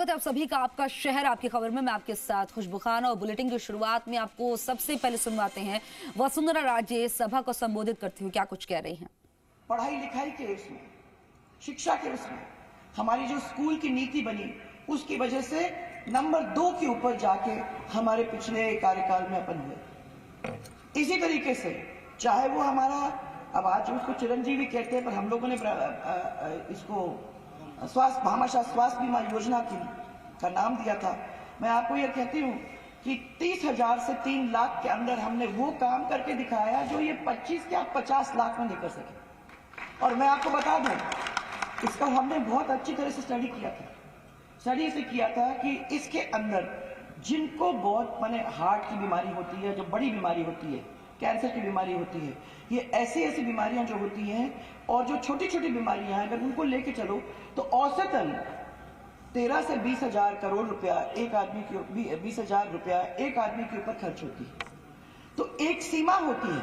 आप सभी का आपका शहर आपकी खबर में मैं आपके साथ खुशबू खान। और बुलेटिन की शुरुआत में आपको सबसे पहले सुनवाते हैं वसुंधरा राजे सभा को संबोधित करते हुए क्या कुछ कह रही हैं। पढ़ाई लिखाई के उसमें, शिक्षा के उसमें हमारी जो स्कूल की नीति बनी उसकी वजह से नंबर 2 के ऊपर जाके हमारे पिछले कार्यकाल में अपन हुए। इसी तरीके से चाहे वो हमारा, अब आज उसको चिरंजीवी कहते हैं, पर हम लोगों ने इसको भामाशाह स्वास्थ्य बीमा योजना का नाम दिया था। मैं आपको यह कहती हूँ कि 30,000 से 3 लाख के अंदर हमने वो काम करके दिखाया जो ये 25 या 50 लाख में नहीं कर सके। और मैं आपको बता दूं, इसका हमने बहुत अच्छी तरह से स्टडी किया था। स्टडी से किया था कि इसके अंदर जिनको बहुत हार्ट की बीमारी होती है, जो बड़ी बीमारी होती है, कैंसर की बीमारी होती है, ये ऐसी बीमारियां जो होती हैं और जो छोटी छोटी बीमारियां हैं, अगर उनको लेके चलो तो औसतन 13 से 20,000 करोड़ रुपया एक आदमी के 20,000 रुपया एक आदमी के ऊपर खर्च होती है। तो एक सीमा होती है,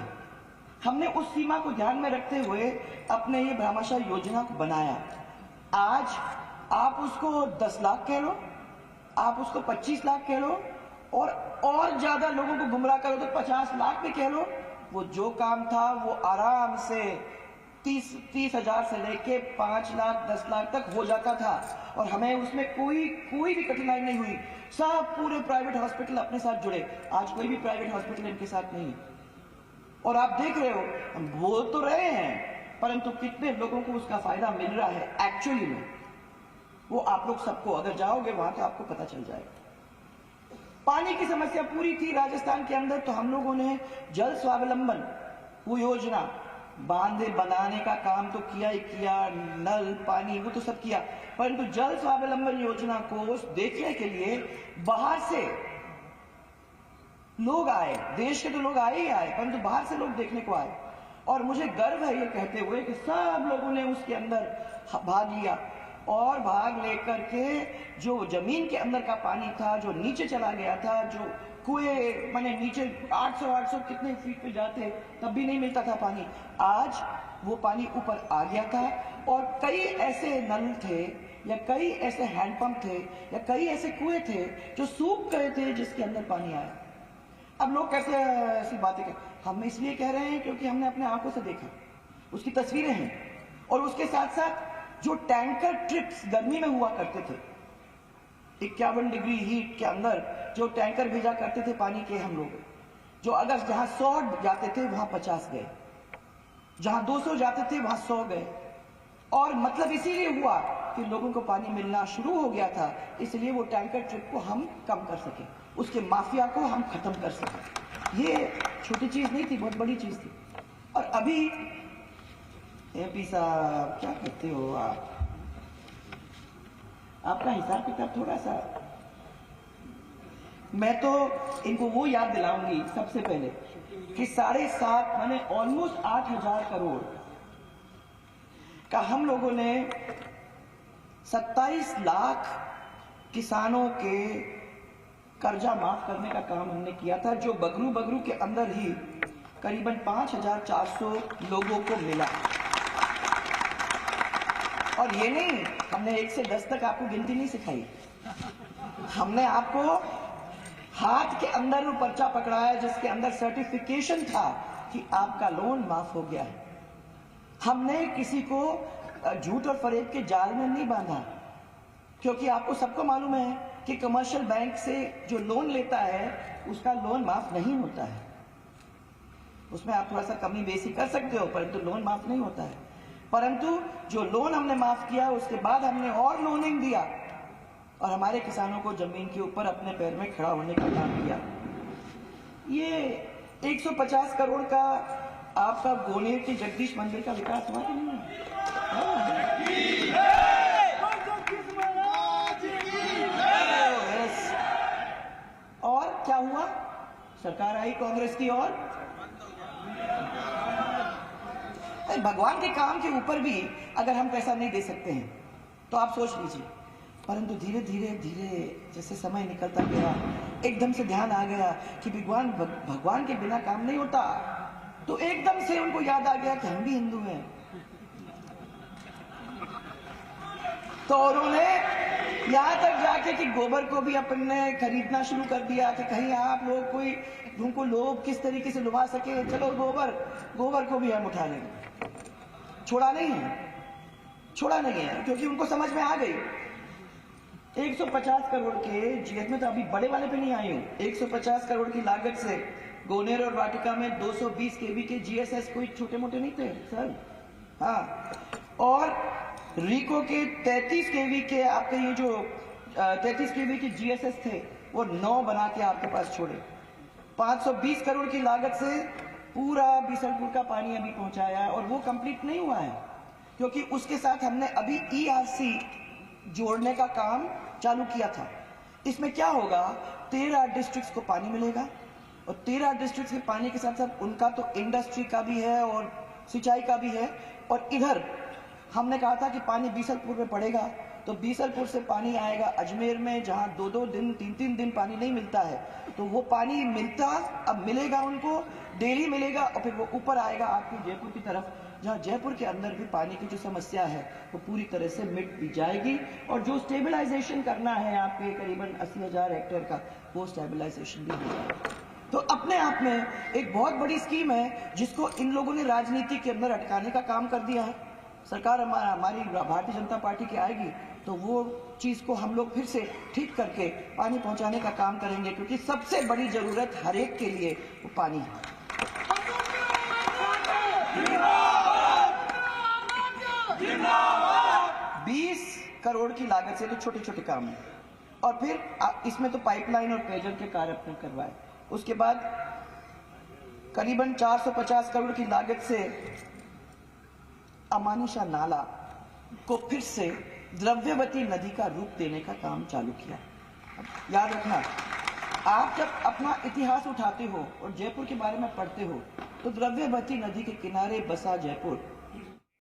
हमने उस सीमा को ध्यान में रखते हुए अपने ये भामाशाह योजना को बनाया। आज आप उसको 10 लाख कह लो, आप उसको 25 लाख कह लो, और ज्यादा लोगों को गुमराह करो तो 50 लाख भी कह लो। वो जो काम था वो आराम से 30,000 से लेके 5 लाख 10 लाख तक हो जाता था और हमें उसमें कोई भी कठिनाई नहीं हुई। सब पूरे प्राइवेट हॉस्पिटल अपने साथ जुड़े। आज कोई भी प्राइवेट हॉस्पिटल इनके साथ नहीं है। और आप देख रहे हो, हम बोल तो रहे हैं, परंतु कितने लोगों को उसका फायदा मिल रहा है एक्चुअली में, वो आप लोग सबको अगर जाओगे वहां तो आपको पता चल जाएगा। पानी की समस्या पूरी थी राजस्थान के अंदर, तो हम लोगों ने जल स्वावलंबन वो योजना, बांधे बनाने का काम तो किया ही किया, नल पानी वो तो सब किया, परंतु जल स्वावलंबन योजना को देखने के लिए बाहर से लोग आए। देश के तो लोग आए ही आए, परंतु बाहर से लोग देखने को आए। और मुझे गर्व है ये कहते हुए कि सब लोगों ने उसके अंदर भाग लिया। और भाग लेकर के जो जमीन के अंदर का पानी था, जो नीचे चला गया था, जो कुएं नीचे 800 कितने फीट पे जाते तब भी नहीं मिलता था पानी, आज वो पानी ऊपर आ गया था। और कई ऐसे नल थे या कई ऐसे हैंडपंप थे या कई ऐसे कुएं थे जो सूख गए थे, जिसके अंदर पानी आया। अब लोग कैसे ऐसी बातें हम इसलिए कह रहे हैं क्योंकि हमने अपने आंखों से देखा, उसकी तस्वीरें हैं। और उसके साथ साथ जो टैंकर ट्रिप्स गर्मी में हुआ करते थे, 51 डिग्री हीट के अंदर जो टैंकर भेजा करते थे पानी के हम लोग, जो अगर जहां 100 जाते थे वहां 50 गए, जहां 200 जाते थे वहां 100 गए। और मतलब इसीलिए हुआ कि लोगों को पानी मिलना शुरू हो गया था, इसलिए वो टैंकर ट्रिप को हम कम कर सके, उसके माफिया को हम खत्म कर सके। ये छोटी चीज नहीं थी, बहुत बड़ी चीज थी। और अभी एमपी साहब क्या करते हो आप, आपका हिसाब किताब थोड़ा सा, मैं तो इनको वो याद दिलाऊंगी सबसे पहले कि 7.5 ऑलमोस्ट 8,000 करोड़ का हम लोगों ने 27 लाख किसानों के कर्जा माफ करने का काम हमने किया था, जो बगरू के अंदर ही करीबन 5,400 लोगों को मिला। और ये नहीं, हमने 1 से 10 तक आपको गिनती नहीं सिखाई, हमने आपको हाथ के अंदर वो पर्चा पकड़ाया जिसके अंदर सर्टिफिकेशन था कि आपका लोन माफ हो गया है। हमने किसी को झूठ और फरेब के जाल में नहीं बांधा, क्योंकि आपको सबको मालूम है कि कमर्शियल बैंक से जो लोन लेता है उसका लोन माफ नहीं होता है। उसमें आप थोड़ा सा कमी बेसी कर सकते हो, परंतु लोन माफ नहीं होता है। परंतु जो लोन हमने माफ किया उसके बाद हमने और लोनिंग दिया और हमारे किसानों को जमीन के ऊपर अपने पैर में खड़ा होने का काम किया। ये 150 करोड़ का आपका गोनेर के जगदीश मंदिर का विकास हुआ कि नहीं? और क्या हुआ? सरकार आई कांग्रेस की और भगवान के काम के ऊपर भी अगर हम पैसा नहीं दे सकते हैं तो आप सोच लीजिए। परंतु धीरे धीरे जैसे समय निकलता गया, एकदम से ध्यान आ गया कि भगवान के बिना काम नहीं होता, तो एकदम से उनको याद आ गया कि हम भी हिंदू हैं। तो उन्होंने यहां तक जाके थे कि गोबर को भी अपन ने खरीदना शुरू कर दिया कि कहीं आप लोग कोई उनको लोग किस तरीके से लुभा सके, चलो गोबर को भी हम उठा लेंगे। छोड़ा नहीं है क्योंकि उनको समझ में आ गई 150 करोड़ के जीएस में, तो अभी बड़े वाले पे नहीं आई हूं, 150 करोड़ की लागत से गोनेर और वाटिका में 220 केवी के जीएसएस कोई छोटे मोटे नहीं थे सर। हाँ, और रीको के 33 केवी के आपके ये जो 33 केवी के जीएसएस थे वो 9 बना के आपके पास छोड़े। 520 करोड़ की लागत से पूरा बीसलपुर का पानी अभी पहुंचाया है और वो कंप्लीट नहीं हुआ है क्योंकि उसके साथ हमने अभी ईआरसी जोड़ने का काम चालू किया था। इसमें क्या होगा, 13 डिस्ट्रिक्ट्स को पानी मिलेगा और 13 डिस्ट्रिक्ट्स के पानी के साथ साथ उनका तो इंडस्ट्री का भी है और सिंचाई का भी है। और इधर हमने कहा था कि पानी बीसलपुर में पड़ेगा तो बीसलपुर से पानी आएगा अजमेर में, जहां 2-2 दिन 3-3 दिन पानी नहीं मिलता है, तो वो पानी अब मिलेगा उनको, डेली मिलेगा और फिर वो ऊपर आएगा आपकी जयपुर की तरफ, जहां जयपुर के अंदर भी पानी की जो समस्या है वो पूरी तरह से मिट भी जाएगी। और जो स्टेबलाइजेशन करना है आपके करीबन 80,000 हेक्टेयर का, वो स्टेबलाइजेशन भी हो जाएगा। तो अपने आप में एक बहुत बड़ी स्कीम है जिसको इन लोगों ने राजनीति के अंदर अटकाने का काम कर दिया है। सरकार हमारी भारतीय जनता पार्टी की आएगी तो वो चीज को हम लोग फिर से ठीक करके पानी पहुंचाने का काम करेंगे क्योंकि सबसे बड़ी जरूरत हर एक के लिए वो पानी है। 20 करोड़ की लागत से तो छोटे छोटे काम है और फिर इसमें तो पाइपलाइन और पेयजल के कार्य अपने करवाए। उसके बाद करीबन 450 करोड़ की लागत से अमानिशा नाला को फिर से द्रव्यवती नदी का रूप देने का काम चालू किया। याद रखना, आप जब अपना इतिहास उठाते हो और जयपुर के बारे में पढ़ते हो तो द्रव्यवती नदी के किनारे बसा जयपुर